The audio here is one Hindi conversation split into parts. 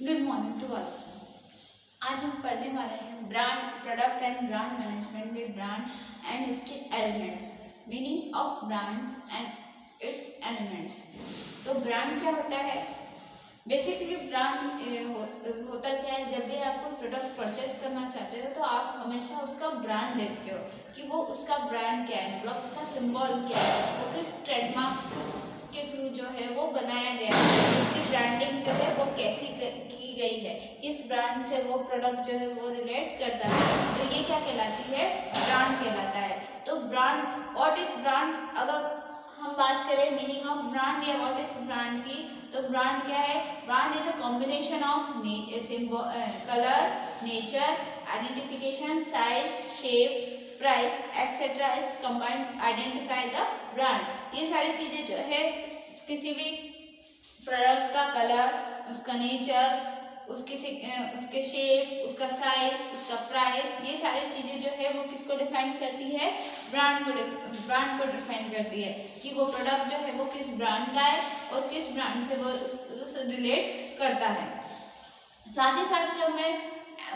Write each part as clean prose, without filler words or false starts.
Good morning to all. आज हम पढ़ने वाले हैं brand product and brand management में ब्रांड एंड इसके elements, meaning of brands and it's elements. तो ब्रांड क्या होता है? बेसिकली ब्रांड होता क्या है, जब भी आप कोई प्रोडक्ट परचेस करना चाहते हो तो आप हमेशा उसका ब्रांड देखते हो कि वो उसका ब्रांड क्या है, मतलब उसका सिंबल क्या है, वो किस ट्रेडमार्क के थ्रू जो है वो बनाया गया है, उसकी ब्रांडिंग जो है वो कैसी की गई है, किस ब्रांड से वो प्रोडक्ट जो है वो रिलेट करता है, तो ये क्या कहलाती है? ब्रांड कहलाता है। तो ब्रांड, व्हाट इज ब्रांड? अगर हम बात करें मीनिंग ऑफ ब्रांड या व्हाट इज ब्रांड की, तो ब्रांड क्या है? Brand is a combination of colour, nature, identification, size, shape, price etcetera is combined identify the brand. ये सारी चीजें जो है किसी भी प्रोडक्ट का कलर, उसका नेचर, उसके शेप, उसका साइज, उसका प्राइस, ये सारी चीजें जो है वो किसको डिफाइन करती है? ब्रांड को डिफाइन करती है कि वो प्रोडक्ट जो है वो किस ब्रांड का है और किस ब्रांड से वो रिलेट करता है। साथ ही साथ जब मैं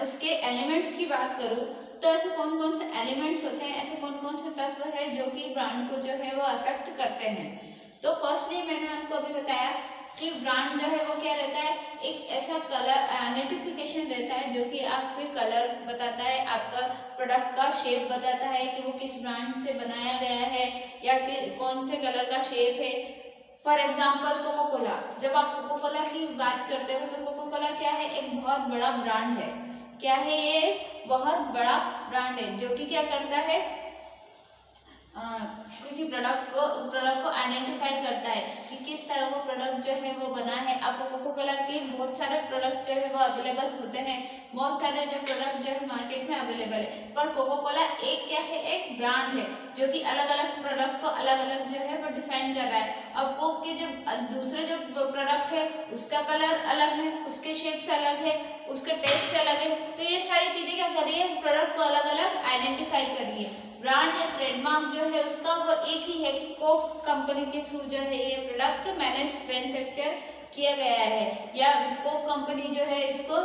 उसके एलिमेंट्स की बात करूं तो ऐसे कौन कौन से एलिमेंट्स होते हैं, ऐसे कौन कौन से तत्व है जो कि ब्रांड को जो है वो अफेक्ट करते हैं। तो फर्स्टली मैंने आपको अभी बताया कि ब्रांड जो है वो क्या रहता है? एक ऐसा कलर आइडेंटिफिकेशन रहता है जो कि आपके कलर बताता है, आपका प्रोडक्ट का शेप बताता है कि वो किस ब्रांड से बनाया गया है या कि कौन से कलर का शेप है। फॉर एग्जाम्पल कोको कोला, जब आप कोको कोला की बात करते हो तो कोको कोला क्या है? एक बहुत बड़ा ब्रांड है। क्या है ये? बहुत बड़ा ब्रांड है जो कि क्या करता है? किसी प्रोडक्ट को आइडेंटिफाई करता है कि किस तरह वो प्रोडक्ट जो है वो बना है। आपको कोको कोला के बहुत सारे प्रोडक्ट जो है वो अवेलेबल होते हैं, बहुत सारे जो प्रोडक्ट जो है मार्केट में अवेलेबल है, पर कोको कोला एक क्या है? एक ब्रांड है जो कि अलग अलग प्रोडक्ट को अलग अलग जो है वो डिफाइन कर रहा है। अब कोक के जो दूसरे जो प्रोडक्ट है उसका कलर अलग है, उसके शेप्स अलग है, उसका टेस्ट अलग है, तो ये सारी चीजें क्या कर रही है? प्रोडक्ट को अलग अलग आइडेंटिफाई कर रही है। ब्रांड या ट्रेडमार्क जो है उसका वो एक ही है कि कोक कंपनी के थ्रू जो है ये प्रोडक्ट मैन्युफैक्चर किया गया है, या कोक कंपनी जो है इसको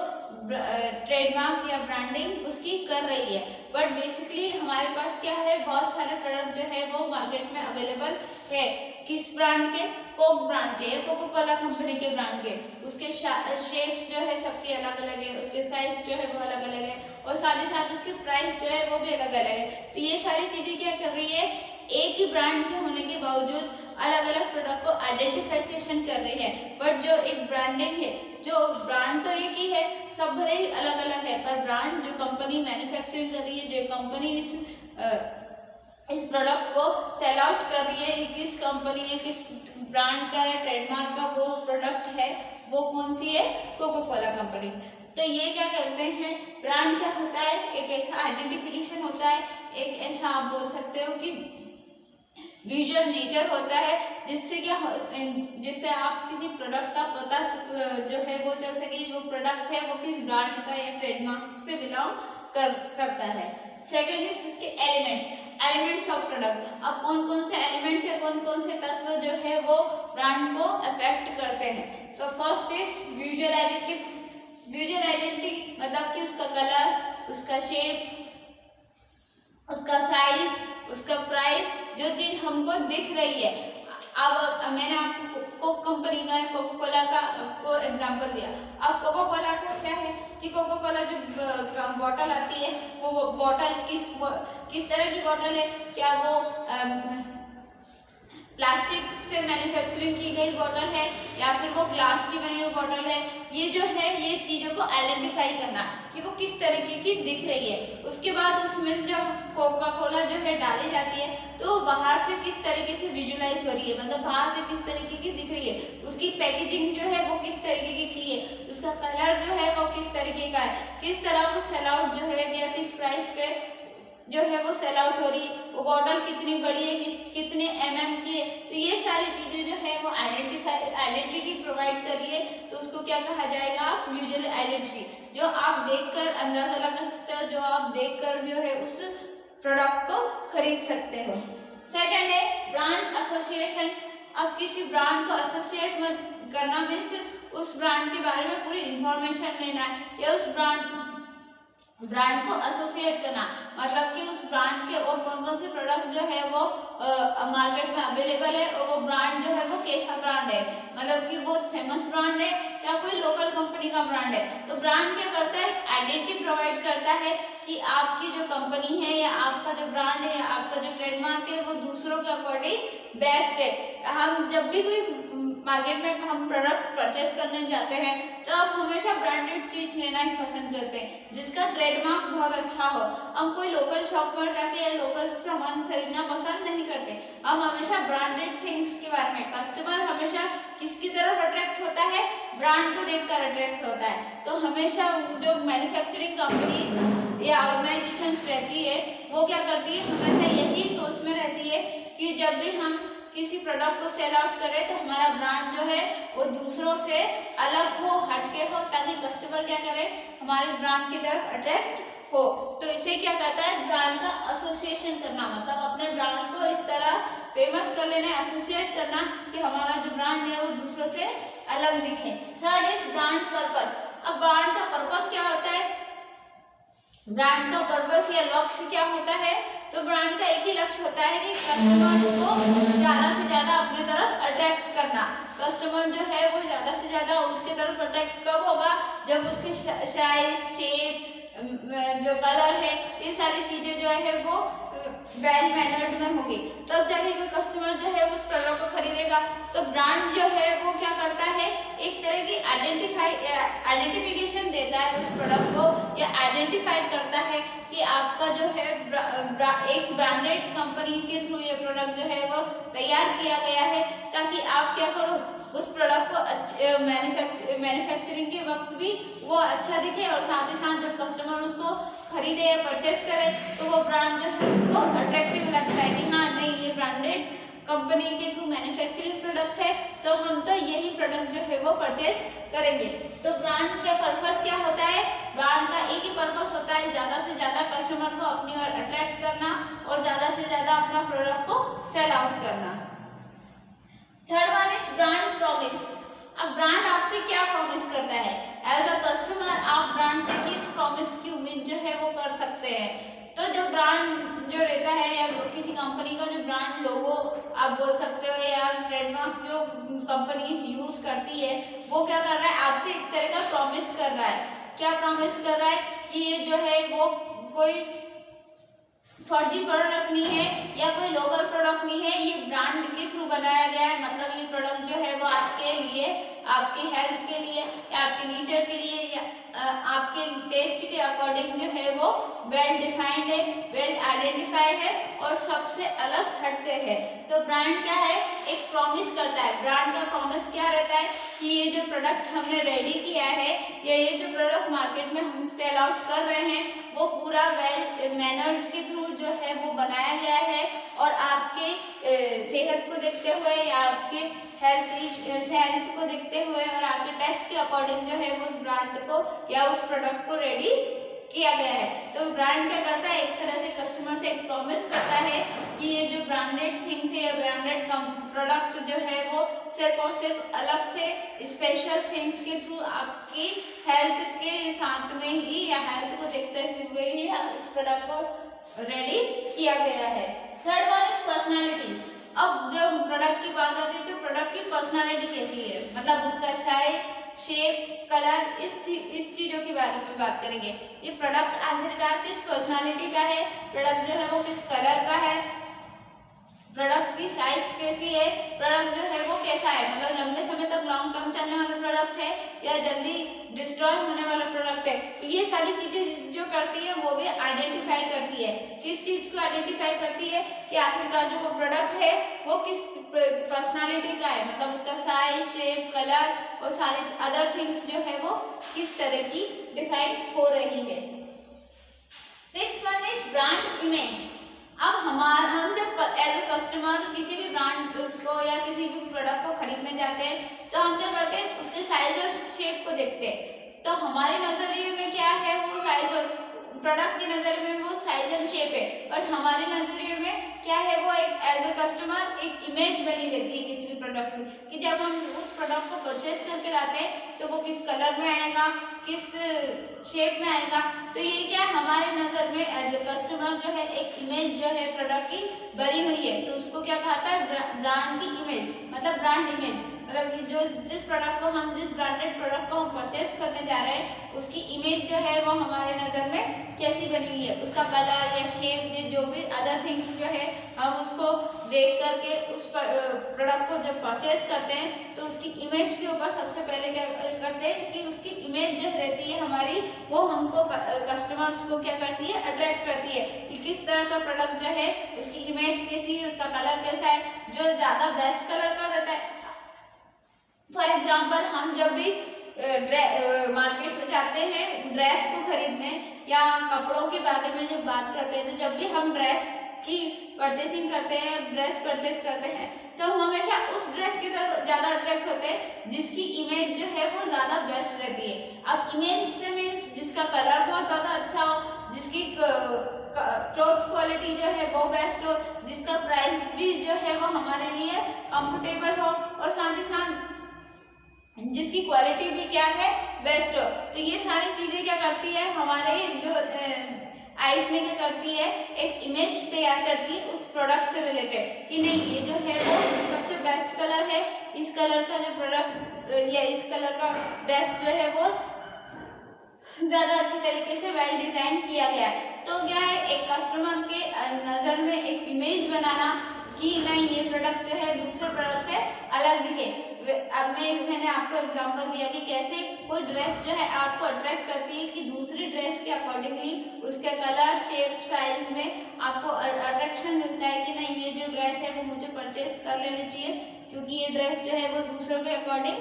ट्रेडमार्क या ब्रांडिंग उसकी कर रही है। बट बेसिकली हमारे पास क्या है? बहुत सारे प्रोडक्ट जो है वो मार्केट में अवेलेबल है। किस ब्रांड के? कोक ब्रांड के या कोको कोला कंपनी के ब्रांड के। उसके शेप्स जो है सबके अलग अलग है, उसके साइज जो है वो अलग अलग है, और साथ ही साथ उसकी प्राइस जो है वो भी अलग अलग है। तो ये सारी चीजें क्या कर रही है? एक ही ब्रांड के होने के बावजूद अलग अलग प्रोडक्ट को आइडेंटिफिकेशन कर रही है। बट जो एक ब्रांडिंग है, जो ब्रांड तो एक ही है, सब भले ही अलग अलग है, पर ब्रांड जो कंपनी मैन्युफैक्चरिंग कर रही है, जो कंपनी इस प्रोडक्ट को सेल आउट कर रही है, किस कंपनी है, किस ब्रांड का है, ट्रेडमार्क का वो प्रोडक्ट है, वो कौन सी है? Coca Cola company. तो ये क्या करते हैं? ब्रांड क्या होता है? एक ऐसा आइडेंटिफिकेशन होता है, एक ऐसा आप बोल सकते हो कि विजुअल नेचर होता है, जिससे क्या जिससे आप किसी प्रोडक्ट का पता जो है वो चल सके वो प्रोडक्ट है वो किस ब्रांड का या ट्रेडमार्क से बिलोंग करता है। सेकेंड इज उसके एलिमेंट्स ऑफ प्रोडक्ट। अब कौन कौन से एलिमेंट्स या कौन कौन से तत्व जो है वो ब्रांड को अफेक्ट करते हैं। तो फर्स्ट इज विजुअल आइडेंटिटी, मतलब कि उसका कलर, उसका शेप, उसका साइज, उसका प्राइस, जो चीज हमको दिख रही है। अब मैंने आपको कोक कंपनी का या कोको कोला का को एग्जांपल दिया। अब कोको कोला का क्या है कि कोको कोला जो बॉटल आती है वो बॉटल किस तरह की बॉटल है? क्या वो प्लास्टिक से मैन्युफैक्चरिंग की गई बॉटल है या फिर वो ग्लास की बनी हुई बॉटल है? ये जो है ये चीजों को आइडेंटिफाई करना कि वो किस तरीके की दिख रही है। उसके बाद उसमें जब कोका कोला जो है डाली जाती है तो बाहर से किस तरीके से विजुअलाइज हो रही है, मतलब बाहर से किस तरीके की दिख रही है, उसकी पैकेजिंग जो है वो किस तरीके की है, उसका कलर जो है वो किस तरीके का है, किस तरह वो सेल आउट जो है या किस प्राइस पे जो है वो सेल आउट हो रही है, वो बॉटल कितनी बड़ी है, कितने mm की है। तो ये सारी चीजें जो है वो आइडेंटिटी प्रोवाइड कर रही है, तो उसको क्या कहा जाएगा? आप विजुअल आइडेंटिटी, जो आप देखकर अंदाजा लगा सकते हो, जो आप देखकर जो है उस प्रोडक्ट को खरीद सकते हो। सेकंड है ब्रांड एसोसिएशन। अब किसी ब्रांड को एसोसिएट करना मीन्स उस ब्रांड के बारे में पूरी इंफॉर्मेशन लेना या उस ब्रांड को एसोसिएट करना, मतलब कि उस ब्रांड के और कौन कौन से प्रोडक्ट जो है वो मार्केट में अवेलेबल है और वो ब्रांड जो है वो कैसा ब्रांड है, मतलब कि बहुत फेमस ब्रांड है या कोई लोकल कंपनी का ब्रांड है। तो ब्रांड क्या करता है, आइडेंटिटी प्रोवाइड करता है कि आपकी जो कंपनी है या आपका जो ब्रांड है या आपका जो ट्रेडमार्क है वो दूसरों के अकॉर्डिंग बेस्ट है। हम जब भी कोई मार्केट में हम प्रोडक्ट परचेस करने जाते हैं तो हम हमेशा ब्रांडेड चीज लेना ही पसंद करते हैं जिसका ट्रेडमार्क बहुत अच्छा हो। हम कोई लोकल शॉप पर जाके या लोकल सामान खरीदना पसंद नहीं करते, हम हमेशा ब्रांडेड थिंग्स के बारे में। कस्टमर हमेशा किसकी तरफ अट्रैक्ट होता है, ब्रांड को देखकर अट्रैक्ट होता है। तो हमेशा जो मैन्युफैक्चरिंग कंपनीज या ऑर्गेनाइजेशंस रहती है वो क्या करती है, हमेशा यही सोच में रहती है कि जब भी हम किसी प्रोडक्ट को सेल आउट करें तो हमारा ब्रांड जो है वो दूसरों से अलग हो, हटके हो, ताकि कस्टमर क्या करे, हमारे ब्रांड की तरफ अट्रैक्ट हो। तो इसे क्या कहता है, ब्रांड का एसोसिएशन करना, मतलब अपने ब्रांड को इस तरह फेमस कर लेना, एसोसिएट करना कि हमारा जो ब्रांड है वो दूसरों से अलग दिखे। Third is brand purpose. अब ब्रांड का पर्पस क्या होता है, ब्रांड का पर्पस या लक्ष्य क्या होता है, तो ब्रांड का एक ही लक्ष्य होता है कि कस्टमर को ज्यादा से ज्यादा अपने तरफ अट्रैक्ट करना। कस्टमर जो है वो ज्यादा से ज्यादा उसके तरफ अट्रैक्ट कब होगा, जब उसके साइज, शेप, जो कलर है, ये सारी चीजें जो है वो वेल मैनर्ड में होगी, तब जाके कोई कस्टमर जो है उस प्रोडक्ट को खरीदेगा। तो ब्रांड जो है वो क्या करता है, एक तरह की आइडेंटिफिकेशन देता है उस प्रोडक्ट को, या आइडेंटिफाई करता है कि आपका जो है एक ब्रांडेड कंपनी के थ्रू ये प्रोडक्ट जो है वो तैयार किया गया है, ताकि आप क्या करो, उस प्रोडक्ट को अच्छे मैन्युफैक्चरिंग के वक्त भी वो अच्छा दिखे, और साथ ही साथ जब कस्टमर उसको खरीदे या परचेस करे तो वो ब्रांड जो है उसको अट्रैक्टिव लगता है कि हाँ नहीं, ये ब्रांडेड कंपनी के थ्रू मैन्युफैक्चरिंग प्रोडक्ट है तो हम तो यही प्रोडक्ट जो है वो परचेस करेंगे। तो ब्रांड का पर्पस क्या होता है, ब्रांड का एक ही पर्पस होता है, ज्यादा से ज्यादा कस्टमर को अपनी ओर अट्रैक्ट करना और ज्यादा से ज्यादा अपना प्रोडक्ट को सेल आउट करना। Third one is brand promise. अब ब्रांड आपसे क्या प्रॉमिस करता है, एज अ कस्टमर आप ब्रांड से किस प्रॉमिस की उम्मीद जो है वो कर सकते हैं। तो जो ब्रांड जो रहता है या किसी कंपनी का जो ब्रांड लोगो आप बोल सकते हो या ट्रेडमार्क जो कंपनी यूज करती है, वो क्या कर रहा है, आपसे एक तरह का प्रॉमिस कर रहा है। क्या प्रॉमिस कर रहा है कि ये जो है वो कोई फर्जी प्रोडक्ट नहीं है या कोई लोकल प्रोडक्ट नहीं है, ये ब्रांड के थ्रू बनाया गया है, मतलब ये प्रोडक्ट जो है वो आपके लिए, आपके हेल्थ के लिए या आपके नेचर के लिए या आपके टेस्ट के अकॉर्डिंग जो है वो वेल डिफाइंड है, वेल आइडेंटिफाइड है और सबसे अलग हटके है। तो ब्रांड क्या है, एक प्रॉमिस करता है। ब्रांड का प्रॉमिस क्या रहता है कि ये जो प्रोडक्ट हमने रेडी किया है या ये जो प्रोडक्ट मार्केट में हम सेल आउट कर रहे हैं वो पूरा वेल मैनर्ड के थ्रू जो है वो बनाया गया है, और आपके सेहत को देखते हुए या आपके हेल्थ को देखते हुए और आपके टेस्ट के अकॉर्डिंग जो है वो उस ब्रांड को या उस प्रोडक्ट को रेडी किया गया है। तो ब्रांड क्या करता है, एक तरह से कस्टमर से एक प्रॉमिस करता है कि ये जो ब्रांडेड थिंग्स है या ब्रांडेड प्रोडक्ट जो है वो सिर्फ और सिर्फ अलग से स्पेशल थिंग्स के थ्रू आपकी हेल्थ के साथ में ही या हेल्थ को देखते हुए ही इस प्रोडक्ट को रेडी किया गया है। Third one is personality. अब जब प्रोडक्ट की बात आती है तो प्रोडक्ट की पर्सनालिटी कैसी है, मतलब उसका साइज, शेप, कलर, इस चीजों के बारे में बात करेंगे। ये प्रोडक्ट आखिरकार किस पर्सनालिटी का है, प्रोडक्ट जो है वो किस कलर का है, प्रोडक्ट की साइज कैसी है, प्रोडक्ट जो है वो कैसा है, मतलब लंबे समय तक लॉन्ग टर्म चलने वाला प्रोडक्ट है या जल्दी डिस्ट्रॉय होने वाला प्रोडक्ट है। ये सारी चीजें जो करती है वो भी आइडेंटिफाई करती है। किस चीज को आइडेंटिफाई करती है कि आखिरकार जो वो प्रोडक्ट है वो किस पर्सनालिटी का है, मतलब उसका साइज, शेप, कलर और सारे अदर थिंग्स जो है वो किस तरह की डिफाइन हो रही है। Six one is brand image. अब हम जब एज ए कस्टमर किसी भी ब्रांड को या किसी भी प्रोडक्ट को खरीदने जाते हैं तो हम क्या करते हैं, उसके साइज और शेप को देखते हैं। तो हमारे नजरिए में क्या है, वो साइज और प्रोडक्ट के नजरिए में वो साइज और शेप है, बट हमारे नजरिए में क्या है वो एक एज अ कस्टमर एक इमेज बनी रहती है किसी भी प्रोडक्ट की, कि जब हम उस प्रोडक्ट को परचेस करके लाते हैं तो वो किस कलर में आएगा, किस शेप में आएगा। तो ये क्या हमारे नज़र में एज अ कस्टमर जो है एक इमेज जो है प्रोडक्ट की बनी हुई है, तो उसको क्या कहता है ब्रांड की इमेज, मतलब ब्रांड इमेज, मतलब कि जो जिस प्रोडक्ट को हम जिस ब्रांडेड प्रोडक्ट को हम परचेस करने जा रहे हैं उसकी इमेज जो है वो हमारे नज़र में कैसी बनी हुई है, उसका कलर या शेप या जो भी अदर थिंग्स जो है हम उसको देख करके उस प्रोडक्ट को जब परचेस करते हैं तो उसकी इमेज के ऊपर सबसे पहले क्या करते हैं कि उसकी इमेज जो रहती है हमारी वो हमको कस्टमर्स को क्या करती है, अट्रैक्ट करती है कि किस तरह का प्रोडक्ट जो है उसकी इमेज कैसी है, उसका कलर कैसा है, जो ज़्यादा बेस्ट कलर का रहता है। फॉर एग्जाम्पल हम जब भी मार्केट में जाते हैं ड्रेस को खरीदने या कपड़ों के बारे में जब बात करते हैं, तो जब भी हम ड्रेस की परचेसिंग करते हैं, ड्रेस परचेस करते हैं, तो हम हमेशा उस ड्रेस की तरफ ज़्यादा अट्रैक्ट होते हैं जिसकी इमेज जो है वो ज़्यादा बेस्ट रहती है। अब इमेज से मीन्स जिसका कलर बहुत ज़्यादा अच्छा हो, जिसकी क्लॉथ क्वालिटी जो है वो बेस्ट हो, जिसका प्राइस भी जो है वो हमारे लिए कंफर्टेबल हो और साथ ही साथ जिसकी क्वालिटी भी क्या है बेस्ट हो। तो ये सारी चीजें क्या करती है हमारे जो आइस में क्या करती है, एक इमेज तैयार करती है उस प्रोडक्ट से रिलेटेड कि नहीं ये जो है वो सबसे बेस्ट कलर है, इस कलर का जो प्रोडक्ट या इस कलर का ड्रेस जो है वो ज़्यादा अच्छी तरीके से वेल डिजाइन किया गया है। तो क्या है एक कस्टमर के नज़र में एक इमेज बनाना कि नहीं ये प्रोडक्ट जो है दूसरे प्रोडक्ट से अलग दिखे। अब मैंने आपको एग्जांपल दिया कि कैसे कोई ड्रेस जो है आपको अट्रैक्ट करती है कि दूसरी ड्रेस के अकॉर्डिंगली उसके कलर शेप साइज में आपको अट्रैक्शन मिलता है कि नहीं ये जो ड्रेस है वो मुझे परचेस कर लेनी चाहिए क्योंकि ये ड्रेस जो है वो दूसरों के अकॉर्डिंग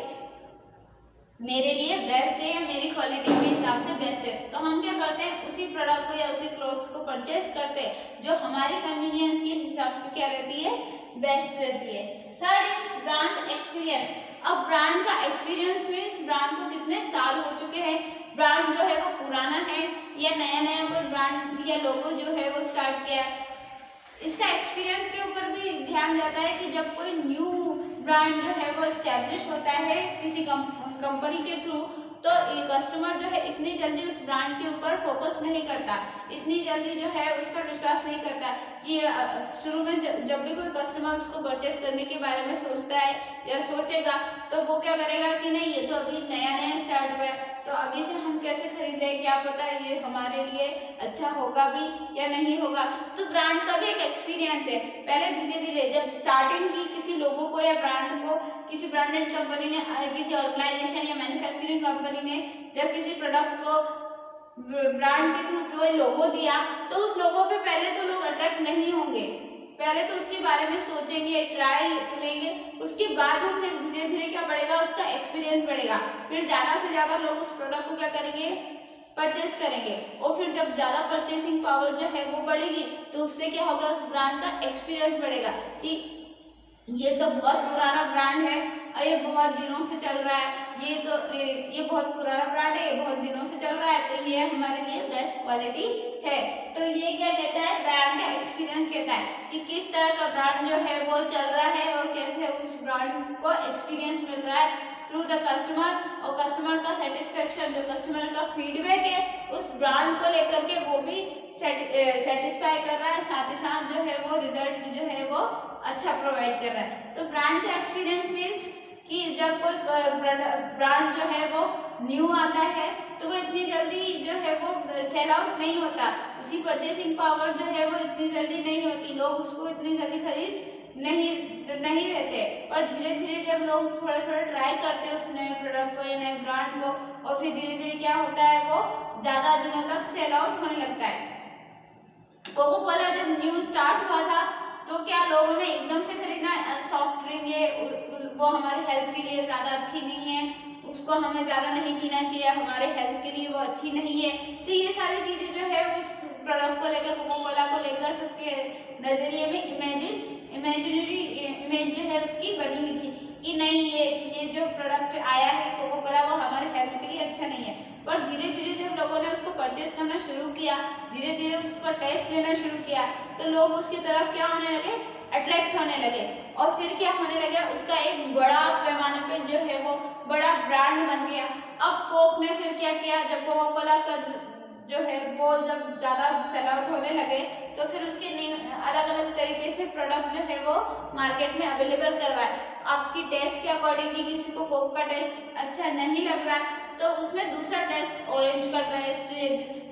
मेरे लिए बेस्ट है या मेरी क्वालिटी के हिसाब से बेस्ट है। तो हम क्या करते हैं उसी प्रोडक्ट को या उसी क्लॉथ्स को परचेस करते हैं जो हमारी कन्वीनियंस के हिसाब से क्या रहती है, बेस्ट रहती है। Third is brand experience. अब ब्रांड का एक्सपीरियंस मीन्स ब्रांड को कितने साल हो चुके हैं, ब्रांड जो है वो पुराना है या नया नया कोई ब्रांड या लोगो जो है वो स्टार्ट किया है। इसका एक्सपीरियंस के ऊपर भी ध्यान जाता है कि जब कोई न्यू ब्रांड जो है वो एस्टेब्लिश होता है किसी कंपनी के थ्रू, तो कस्टमर जो है इतनी जल्दी उस ब्रांड के ऊपर फोकस नहीं करता, इतनी जल्दी जो है उस पर विश्वास नहीं करता कि शुरू में जब भी कोई कस्टमर उसको परचेस करने के बारे में सोचता है या सोचेगा तो वो क्या करेगा कि नहीं ये तो अभी नया नया स्टार्ट हुआ है तो अभी से हम कैसे खरीद लें, क्या पता ये हमारे लिए अच्छा होगा भी या नहीं होगा। तो ब्रांड का भी एक एक्सपीरियंस है, पहले धीरे धीरे जब स्टार्टिंग की किसी लोगों को या ब्रांड को किसी ब्रांडेड कंपनी ने, किसी ऑर्गेनाइजेशन या मैन्युफैक्चरिंग कंपनी ने जब किसी प्रोडक्ट को ब्रांड के थ्रू कोई लोगो दिया तो उस लोगो पे पहले तो लोग अट्रैक्ट नहीं होंगे, पहले तो उसके बारे में सोचेंगे, ट्राई लेंगे, उसके बाद वो फिर धीरे धीरे क्या बढ़ेगा, उसका एक्सपीरियंस बढ़ेगा, फिर ज़्यादा से ज़्यादा लोग उस प्रोडक्ट को क्या करेंगे, परचेस करेंगे और फिर जब ज़्यादा परचेसिंग पावर जो है वो बढ़ेगी तो उससे क्या होगा, उस ब्रांड का एक्सपीरियंस बढ़ेगा कि ये तो बहुत पुराना ब्रांड है और ये बहुत दिनों से चल रहा है, ये बहुत पुराना ब्रांड है, ये बहुत दिनों से चल रहा है तो ये हमारे लिए बेस्ट क्वालिटी है। तो ये क्या कहता है, ब्रांड का एक्सपीरियंस कहता है कि किस तरह का ब्रांड जो है वो चल रहा है और कैसे उस ब्रांड को एक्सपीरियंस मिल रहा है थ्रू द कस्टमर, और कस्टमर का सेटिस्फेक्शन, जो कस्टमर का फीडबैक है उस ब्रांड को लेकर के वो भी सेटिस्फाई कर रहा है, साथ ही साथ जो है वो रिजल्ट जो है वो अच्छा प्रोवाइड कर रहा है। तो ब्रांड का एक्सपीरियंस मीन्स कि जब कोई ब्रांड जो है वो न्यू आता है तो वो इतनी जल्दी जो है वो सेल आउट नहीं होता, उसकी परचेसिंग पावर जो है वो इतनी जल्दी नहीं होती, लोग उसको इतनी जल्दी खरीद नहीं रहते, और धीरे धीरे जब लोग थोड़ा थोड़ा ट्राई करते हैं उस नए प्रोडक्ट को या नए ब्रांड को और फिर धीरे धीरे क्या होता है वो ज़्यादा दिनों तक सेल आउट होने लगता है। कोको कोला जब न्यू स्टार्ट हुआ था तो क्या लोगों ने एकदम से खरीदना, सॉफ्ट ड्रिंक है वो हमारे हेल्थ के लिए ज़्यादा अच्छी नहीं है, उसको हमें ज़्यादा नहीं पीना चाहिए, हमारे हेल्थ के लिए वो अच्छी नहीं है, तो ये सारी चीज़ें जो है उस प्रोडक्ट को लेकर, कोको कोला को लेकर सबके नज़रिए में इमेजिनरी इमेज जो है उसकी बनी हुई थी कि नहीं ये जो प्रोडक्ट आया है कोको कोला वो हमारे हेल्थ के लिए अच्छा नहीं है। पर धीरे धीरे जब लोगों ने उसको परचेस करना शुरू किया, धीरे धीरे उसका टेस्ट लेना शुरू किया, तो लोग उसकी तरफ क्या होने लगे, अट्रैक्ट होने लगे। और फिर क्या होने लगे, उसका एक बड़ा पैमाने पे जो है वो बड़ा ब्रांड बन गया। अब कोक ने फिर क्या किया, जब कोका कोला का जो है वो जब ज़्यादा सेल आउट होने लगे, तो फिर उसके अलग अलग तरीके से प्रोडक्ट जो है वो मार्केट में अवेलेबल करवाए। आपकी टेस्ट के अकॉर्डिंग कि किसी को कोक का टेस्ट अच्छा नहीं लग रहा है, तो उसमें दूसरा टेस्ट, ऑरेंज का टेस्ट,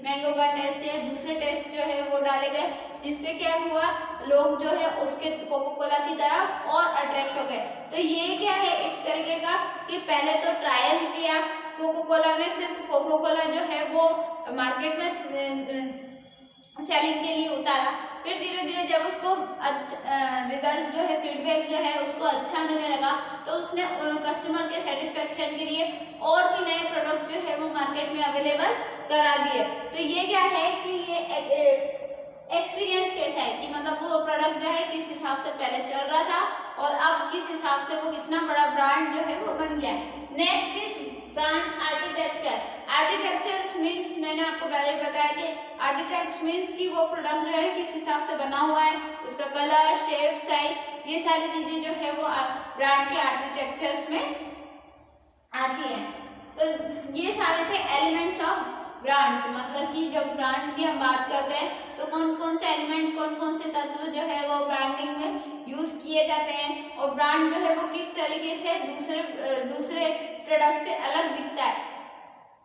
मैंगो का टेस्ट या दूसरे टेस्ट जो है वो डाले गए, जिससे क्या हुआ, लोग जो है उसके कोका कोला की तरफ और अट्रैक्ट हो गए। तो ये क्या है, एक तरीके का कि पहले तो ट्रायल किया कोका कोला ने, सिर्फ कोका कोला जो है वो मार्केट में सेलिंग के लिए उतारा। फिर धीरे धीरे जब उसको रिजल्ट जो है, फीडबैक जो है उसको अच्छा मिलने लगा, तो उसने कस्टमर के सेटिस्फेक्शन के लिए और भी नए प्रोडक्ट जो है वो मार्केट में अवेलेबल करा दिए। तो ये क्या है कि ये एक्सपीरियंस कैसा है कि मतलब वो प्रोडक्ट जो है किस हिसाब से पहले चल रहा था और अब किस हिसाब से वो कितना बड़ा ब्रांड जो है वो बन गया। Next is brand architecture. Architecture means, मैंने आपको पहले बताया कि आर्किटेक्चर मीन्स कि वो प्रोडक्ट जो है किस हिसाब से बना हुआ है, उसका कलर, शेप, साइज, ये सारी चीजें जो है वो ब्रांड के आर्किटेक्चर्स में आती है। तो ये सारे थे एलिमेंट्स ऑफ ब्रांड्स। मतलब कि जब ब्रांड की हम बात करते हैं तो कौन कौन से एलिमेंट्स, कौन कौन से तत्व जो है वो ब्रांडिंग में यूज किए जाते हैं, और ब्रांड जो है वो किस तरीके से दूसरे प्रोडक्ट से अलग दिखता है।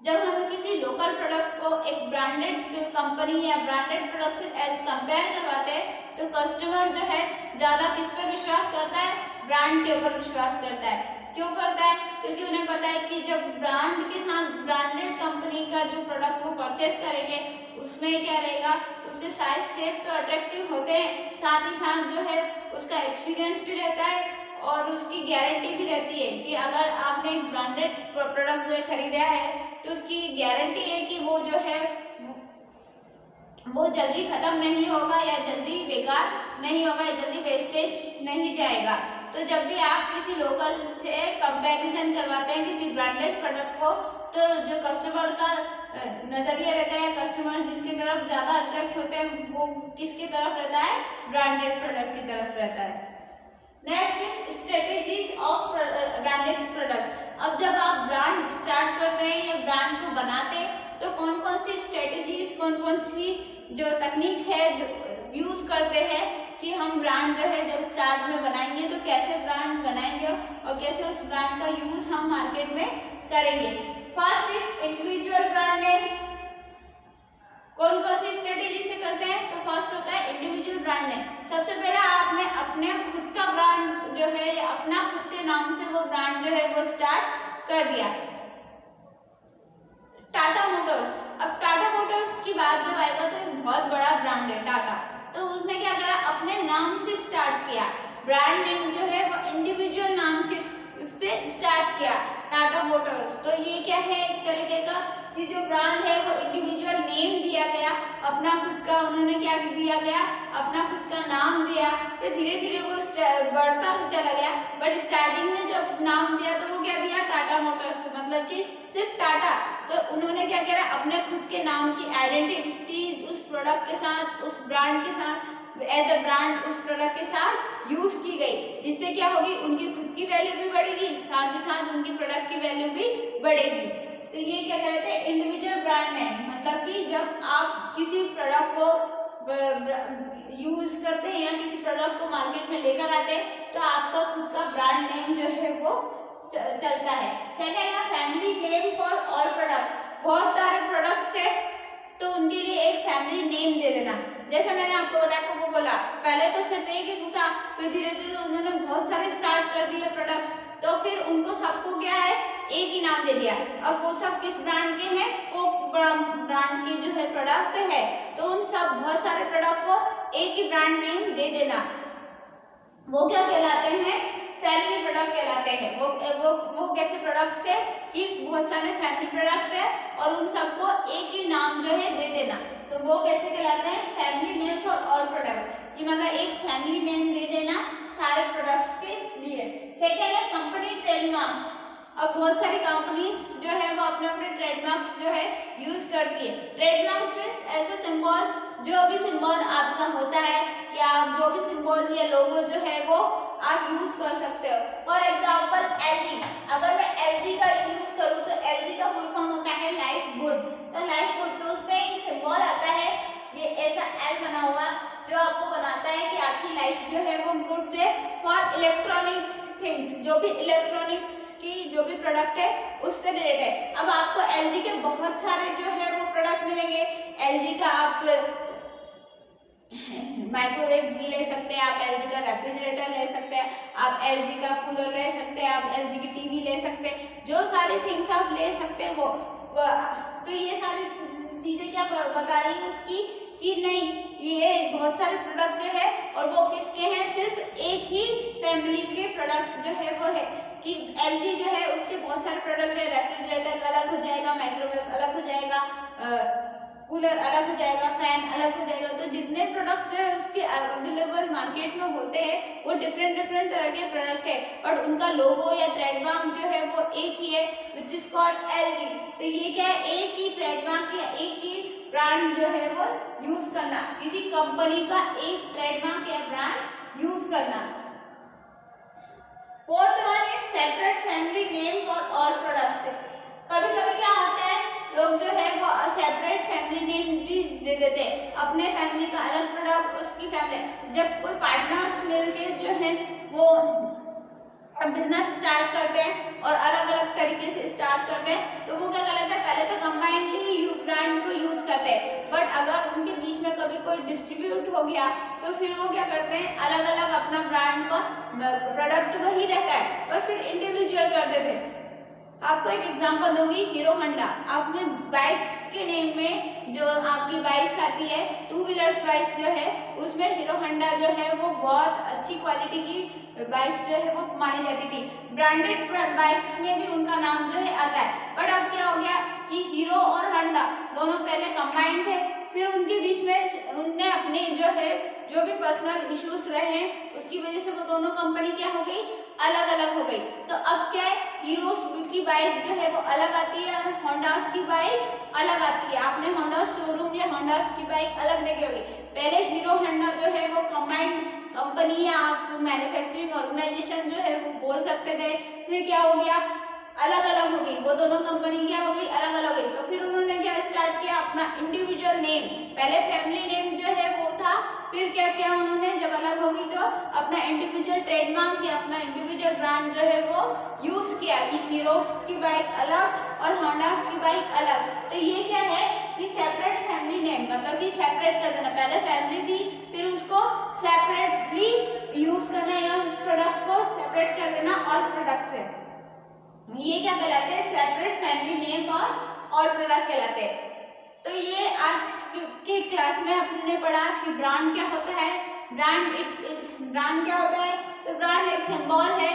जब हम किसी लोकल प्रोडक्ट को एक ब्रांडेड कंपनी या ब्रांडेड प्रोडक्ट से एज कंपेयर करवाते हैं, तो कस्टमर जो है ज़्यादा किस पर विश्वास करता है, ब्रांड के ऊपर विश्वास करता है। क्यों करता है, क्योंकि उन्हें पता है कि जब ब्रांड के साथ ब्रांडेड कंपनी का जो प्रोडक्ट वो परचेस करेंगे, उसमें क्या रहेगा, उसके साइज शेप तो अट्रैक्टिव होते हैं, साथ ही साथ जो है उसका एक्सपीरियंस भी रहता है और उसकी गारंटी भी रहती है कि अगर आपने एक ब्रांडेड प्रोडक्ट जो है खरीदा है, तो उसकी गारंटी है कि वो जो है वो जल्दी खत्म नहीं होगा या जल्दी बेकार नहीं होगा या जल्दी वेस्टेज नहीं जाएगा। तो जब भी आप किसी लोकल से कंपैरिजन करवाते हैं किसी ब्रांडेड प्रोडक्ट को, तो जो कस्टमर का नजरिया रहता है, कस्टमर जिनकी तरफ ज़्यादा अट्रैक्ट होते हैं वो किसकी तरफ रहता है, ब्रांडेड प्रोडक्ट की तरफ रहता है। Next is strategies of branded product. अब जब आप ब्रांड स्टार्ट करते हैं या ब्रांड को बनाते हैं, तो कौन कौन सी स्ट्रेटेजीज, कौन कौन सी जो तकनीक है जो यूज करते हैं कि हम ब्रांड जो है जब स्टार्ट में बनाएंगे तो कैसे ब्रांड बनाएंगे और कैसे उस ब्रांड का यूज हम मार्केट में करेंगे। First is individual brand name. कौन कौन सी स्ट्रेटेजी से करते हैं, तो फर्स्ट होता है इंडिविजुअल ब्रांड नेम। सबसे पहले आपने अपने खुद का ब्रांड जो है या अपना खुद के नाम से वो ब्रांड जो है वो स्टार्ट कर दिया। टाटा मोटर्स, अब टाटा मोटर्स की बात जब आएगा तो एक बहुत बड़ा ब्रांड है टाटा, तो उसने क्या करा, अपने नाम से स्टार्ट किया, ब्रांड नेम जो है वो इंडिविजुअल नाम के उससे स्टार्ट किया, टाटा मोटर्स। तो ये क्या है, एक तरीके का कि जो ब्रांड है वो इंडिविजुअल नेम दिया गया, अपना खुद का उन्होंने क्या दिया गया, अपना खुद का नाम दिया। तो धीरे धीरे वो बढ़ता चला गया, बट स्टार्टिंग में जब नाम दिया तो वो क्या दिया, टाटा मोटर्स, मतलब कि सिर्फ टाटा। तो उन्होंने क्या किया, अपने खुद के नाम की आइडेंटिटी उस प्रोडक्ट के साथ, उस ब्रांड के साथ एज अ ब्रांड उस प्रोडक्ट के साथ यूज की गई, जिससे क्या होगी, उनकी खुद की वैल्यू भी बढ़ेगी, साथ ही साथ उनकी प्रोडक्ट की वैल्यू भी बढ़ेगी। तो ये क्या कहते हैं, इंडिविजुअल ब्रांड नेम। मतलब कि जब आप किसी प्रोडक्ट को यूज करते हैं या किसी प्रोडक्ट को मार्केट में लेकर आते हैं, तो आपका खुद का ब्रांड नेम जो है वो चलता है। सेकेंड है family name for all product. बहुत सारे प्रोडक्ट्स है तो उनके लिए एक फैमिली नेम दे देना। जैसे मैंने आपको बताया कोका कोला, पहले तो सिर्फ एक ही था, फिर धीरे धीरे उन्होंने बहुत सारे स्टार्ट कर दिए प्रोडक्ट्स, तो फिर उनको सबको क्या है, एक ही नाम दे दिया। अब वो सब किस ब्रांड के हैं, कोक ब्रांड की जो है प्रोडक्ट है, तो उन सब बहुत सारे प्रोडक्ट को एक ही ब्रांड नेम दे देना। वो क्या कहलाते हैं, फैमिली प्रोडक्ट कहलाते हैं। वो कैसे प्रोडक्ट्स है कि बहुत सारे फैमिली प्रोडक्ट है और उन सबको एक ही नाम जो है दे देना, तो वो कैसे कहलाते हैं, family name for all product. ये मतलब एक फैमिली नेम दे देना सारे प्रोडक्ट्स के लिए। सेकेंड है कंपनी ट्रेडमार्क। अब बहुत सारी कंपनीज जो है वो अपने अपने ट्रेडमार्क्स जो है यूज करती है। ट्रेडमार्क्स मीन्स ऐसा सिंबल, जो भी सिंबल आपका होता है या जो भी सिंबल या लोगो जो है वो आप यूज कर सकते हो। फॉर एग्जांपल एलजी, अगर मैं एलजी का यूज करूँ तो एलजी का फुल फॉर्म होता है लाइफ गुड। तो लाइफ गुड, तो उसमें एक सिंबल आता है ये ऐसा एल बना हुआ, जो आपको बनाता है कि आपकी लाइफ जो है वो गुड है। फॉर इलेक्ट्रॉनिक थिंग्स, जो भी इलेक्ट्रॉनिक्स की जो भी प्रोडक्ट है उससे रिलेटेड है। अब आपको एलजी के बहुत सारे जो है वो प्रोडक्ट मिलेंगे। एलजी का आप माइक्रोवेव ले सकते हैं, आप एलजी का रेफ्रिजरेटर ले सकते हैं, आप एलजी का कूलर ले सकते हैं, आप एलजी की टीवी ले सकते हैं, जो सारी थिंग्स आप ले सकते हैं वो तो ये सारी चीजें क्या बता रही है उसकी कि नहीं ये बहुत सारे प्रोडक्ट जो है और वो किसके हैं, सिर्फ एक ही फैमिली के प्रोडक्ट जो है वो है कि एलजी जो है उसके बहुत सारे प्रोडक्ट है। रेफ्रिजरेटर अलग हो जाएगा, माइक्रोवेव अलग हो जाएगा, कूलर अलग हो जाएगा, फैन अलग हो जाएगा। तो जितने प्रोडक्ट्स जो है उसके अवेलेबल मार्केट में होते हैं वो डिफरेंट डिफरेंट तरह के प्रोडक्ट है और उनका लोगो या ट्रेडमार्क जो है वो एक ही है, विच इज कॉल्ड एलजी। तो ये क्या है, एक ही ट्रेडमार्क या एक ही ब्रांड जो है वो यूज करना, किसी कंपनी का एक ट्रेडमार्क या ब्रांड यूज करना। Fourth one is separate family name for all products. कभी कभी क्या होता है, लोग जो है वो सेपरेट फैमिली नेम भी दे देते हैं, अपने फैमिली का अलग प्रोडक्ट उसकी फैमिली। जब कोई पार्टनर्स मिलके जो है वो बिजनेस स्टार्ट करते हैं और अलग अलग तरीके से स्टार्ट करते हैं तो वो क्या करते हैं, पहले तो कंबाइनली ब्रांड को यूज करते हैं, बट अगर उनके बीच में कभी कोई डिस्ट्रीब्यूट हो गया तो फिर वो क्या करते हैं, अलग अलग अपना ब्रांड का प्रोडक्ट वही रहता है पर फिर इंडिविजुअल कर देते हैं। आपको एक एग्जांपल दूंगी, हीरो होंडा। आपने बाइक्स के नेम में जो आपकी बाइक्स आती है, टू व्हीलर्स बाइक्स जो है उसमें हीरो होंडा जो है वो बहुत अच्छी क्वालिटी की बाइक्स जो है वो मानी जाती थी। ब्रांडेड बाइक्स में भी उनका नाम जो है आता है। बट अब क्या हो गया कि हीरो और होंडा दोनों पहले कंबाइंड थे, फिर उनके बीच में उनने अपने जो है जो भी पर्सनल इश्यूज रहे हैं उसकी वजह से वो दोनों कंपनी क्या हो गई, अलग अलग हो गई। तो अब क्या है, हीरोज की बाइक जो है वो अलग आती है और होंडास की बाइक अलग आती है। आपने होंडा शोरूम या होंडास की बाइक अलग देखे होगी। पहले हीरो होंडा जो है वो कंबाइंड कंपनी या आप मैन्युफैक्चरिंग ऑर्गेनाइजेशन जो है वो बोल सकते थे, फिर क्या हो गया, अलग अलग हो गई, वो दोनों कंपनी क्या हो गई, अलग अलग हो गई। तो फिर उन्होंने क्या स्टार्ट किया, अपना इंडिविजुअल नेम, पहले फैमिली नेम जो है वो था, फिर क्या किया उन्होंने, जब अलग हो गई तो अपना इंडिविजुअल ट्रेडमार्क या अपना इंडिविजुअल ब्रांड जो है वो यूज किया कि हीरोज की बाइक अलग और होंडास की बाइक अलग। तो ये क्या है कि सेपरेट फैमिली नेम, मतलब कि सेपरेट कर देना, पहले फैमिली थी फिर उसको सेपरेटली यूज करना या उस प्रोडक्ट को सेपरेट कर देना और प्रोडक्ट से, ये क्या कहलाते हैं, सेपरेट फैमिली नेम और प्रोडक्ट कहलाते हैं। तो ये आज की क्लास में हमने पढ़ा कि ब्रांड क्या होता है। ब्रांड क्या होता है, तो ब्रांड एक सिंबल है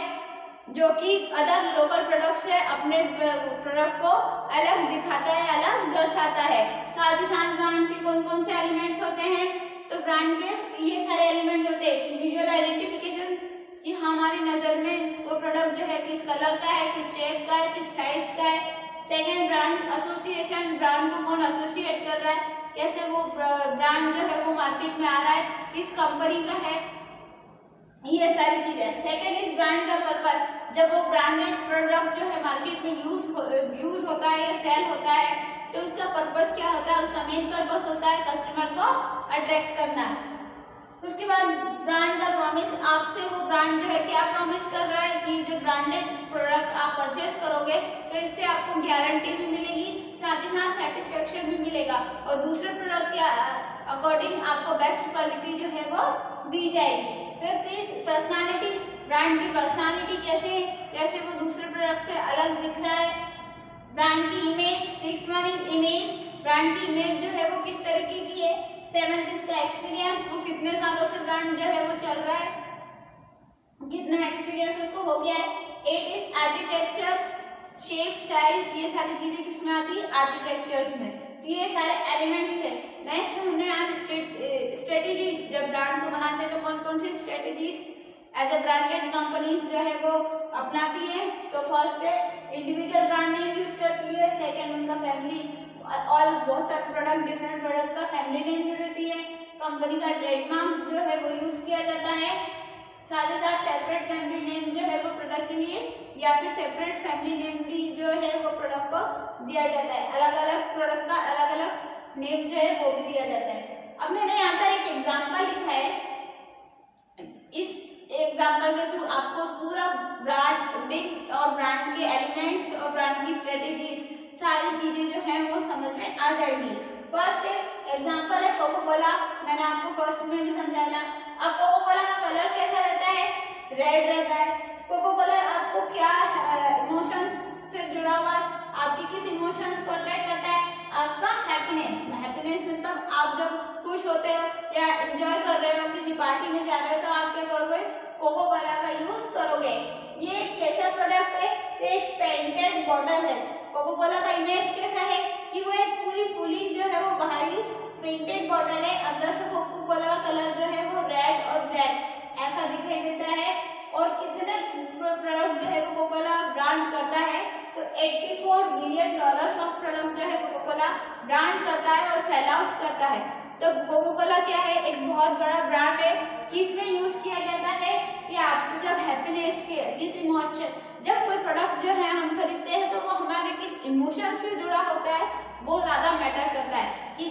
जो कि अदर लोकल प्रोडक्ट से अपने प्रोडक्ट को अलग दिखाता है, अलग दर्शाता है। साथ ही साथ ब्रांड के कौन कौन से एलिमेंट्स होते हैं, तो ब्रांड के ये सारे एलिमेंट्स होते हैं, विजुअल आइडेंटिफिकेशन कि हमारी नज़र में वो प्रोडक्ट जो है किस कलर का है, किस शेप का है, किस साइज का है। सेकेंड, ब्रांड एसोसिएशन, ब्रांड को कौन एसोसिएट कर रहा है, कैसे वो ब्रांड जो है वो मार्केट में आ रहा है, किस कंपनी का है, ये सारी चीजें। सेकेंड इज ब्रांड का पर्पस, जब वो ब्रांडेड प्रोडक्ट जो है मार्केट में यूज होता है या सेल होता है तो उसका पर्पस क्या होता है, उसका मेन पर्पस होता है कस्टमर को अट्रैक्ट करना। उसके बाद ब्रांड का प्रॉमिस, आपसे वो ब्रांड जो है क्या प्रॉमिस कर रहा है कि जो ब्रांडेड प्रोडक्ट आप परचेस करोगे तो इससे आपको गारंटी भी मिलेगी, साथ ही साथ सेटिस्फेक्शन भी मिलेगा और दूसरे प्रोडक्ट के अकॉर्डिंग आपको बेस्ट क्वालिटी जो है वो दी जाएगी। फिर पर्सनालिटी, ब्रांड की पर्सनालिटी कैसे है, कैसे वो दूसरे प्रोडक्ट से अलग दिख रहा है। ब्रांड की image, sixth one is image, brand की इमेज जो है वो किस तरीके की है। सेवंथ इसका एक्सपीरियंस, वो कितने सालों से ब्रांड जो है वो चल रहा है, कितना एक्सपीरियंस उसको हो गया है। It is architecture, shape, size, ये सारी चीजें किसमें आती है, आर्किटेक्चर्स में। तो ये सारे एलिमेंट्स थे। नेक्स्ट हमने आज स्ट्रेटेजीज, जब ब्रांड को बनाते हैं तो कौन कौन सी strategies as a branded companies जो है वो अपनाती है। तो फर्स्ट है इंडिविजुअल ब्रांड नेम यूज करती है, सेकंड उनका फैमिली और बहुत सारे प्रोडक्ट डिफरेंट प्रोडक्ट का फैमिली नेम भी देती है। कंपनी का ट्रेडमार्क जो है वो यूज किया जाता है। साथ ही साथ सेपरेट फैमिली नेम जो है वो प्रोडक्ट के लिए या फिर सेपरेट फैमिली नेम भी जो है वो प्रोडक्ट को दिया जाता है। अलग अलग प्रोडक्ट का अलग अलग नेम जो है वो भी दिया जाता है। अब मैंने यहाँ पर एक एग्जांपल लिखा है, इस एग्जांपल के थ्रू आपको पूरा ब्रांडिंग और ब्रांड के एलिमेंट्स और ब्रांड की स्ट्रेटेजीज सारी चीजें जो है वो समझ में आ जाएगी। फर्स्ट एग्जांपल है कोको कोला। मैंने आपको फर्स्ट में भी समझाया। अब कोको कोला का कलर कैसा रहता है? रेड रहता है। कोको कोला आपको क्या इमोशंस से जुड़ा हुआ है? आपके किस इमोशंस को अट्रैक्ट करता है? आपका हैप्पीनेस। हैप्पीनेस मतलब आप जब खुश होते हो या एंजॉय कर रहे हो, किसी पार्टी में जा रहे हो, तो आप क्या करोगे? कोको कोला का यूज करोगे। ये कैसा प्रोडक्ट है? एक पेंटेड बॉटल है। कोको कोला का इमेज कैसा है कि वो एक पूरी फुली जो है वो बाहरी पेंटेड बॉटल है, अंदर से कोको कोला का कलर जो है वो रेड और ब्लैक ऐसा दिखाई देता है। और कितने प्रोडक्ट जो है कोको कोला ब्रांड करता है? तो $84 बिलियन ऑफ प्रोडक्ट जो है कोको कोला ब्रांड करता है और सेल आउट करता है। तो कोको कोला क्या है? एक बहुत बड़ा ब्रांड है। किसमें यूज किया जाता है? कि आपको जब हैप्पीनेस के किस इमोशन, जब कोई प्रोडक्ट जो है हम खरीदते हैं तो वो हमारे किस इमोशन से जुड़ा होता है वो ज्यादा मैटर करता है। कि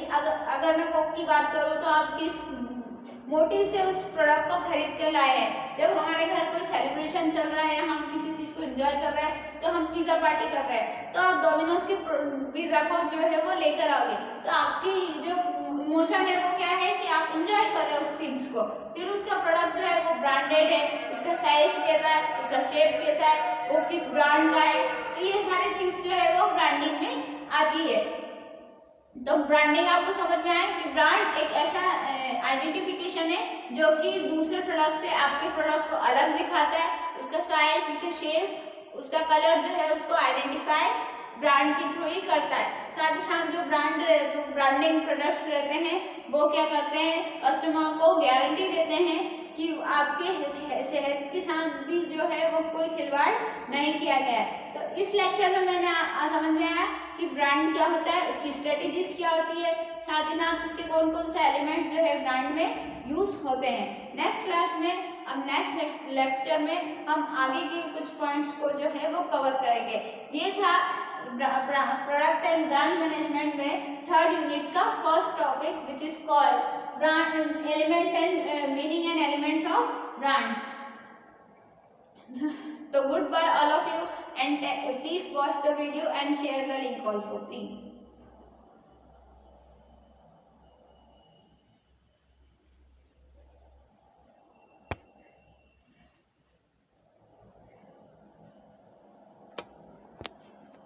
अगर मैं कोक की बात करूँ तो आप किस मोटिव से उस प्रोडक्ट को खरीद के लाए हैं। जब हमारे घर कोई सेलिब्रेशन चल रहा है या हम किसी चीज को एंजॉय कर रहे हैं, तो हम पिज्जा पार्टी कर रहे हैं, तो आप डोमिनोज की पिज्जा को जो है वो लेकर आओगे। तो आपकी जो इमोशन है वो क्या है कि आप एंजॉय कर रहे हो उस थिंग्स को। फिर उसका प्रोडक्ट जो है वो ब्रांडेड है, उसका साइज कैसा है, उसका शेप कैसा है, वो किस ब्रांड का है। तो ये सारी थिंग्स जो है वो ब्रांडिंग में आती है। तो ब्रांडिंग आपको समझ में आया कि ब्रांड एक ऐसा आइडेंटिफिकेशन है जो कि दूसरे प्रोडक्ट से आपके प्रोडक्ट को अलग दिखाता है। उसका साइज, उसका शेप, उसका कलर जो है उसको आइडेंटिफाई ब्रांड के थ्रू ही करता है। साथ ही साथ जो ब्रांडिंग प्रोडक्ट्स रहते हैं वो क्या करते हैं? कस्टमर को गारंटी देते हैं कि आपके सेहत के साथ भी जो है वो कोई खिलवाड़ नहीं किया गया है। तो इस लेक्चर में मैंने समझ में आया कि ब्रांड क्या होता है, उसकी स्ट्रेटेजीज क्या होती है, साथ ही साथ उसके कौन कौन से एलिमेंट्स जो है ब्रांड में यूज होते हैं। नेक्स्ट क्लास में, अब नेक्स्ट लेक्चर में हम आगे के कुछ पॉइंट्स को जो है वो कवर करेंगे। ये था प्रोडक्ट एंड ब्रांड मैनेजमेंट में थर्ड यूनिट का first topic which is called brand elements and meaning and elements of brand. So goodbye all of you, and please watch the video and share the link also please.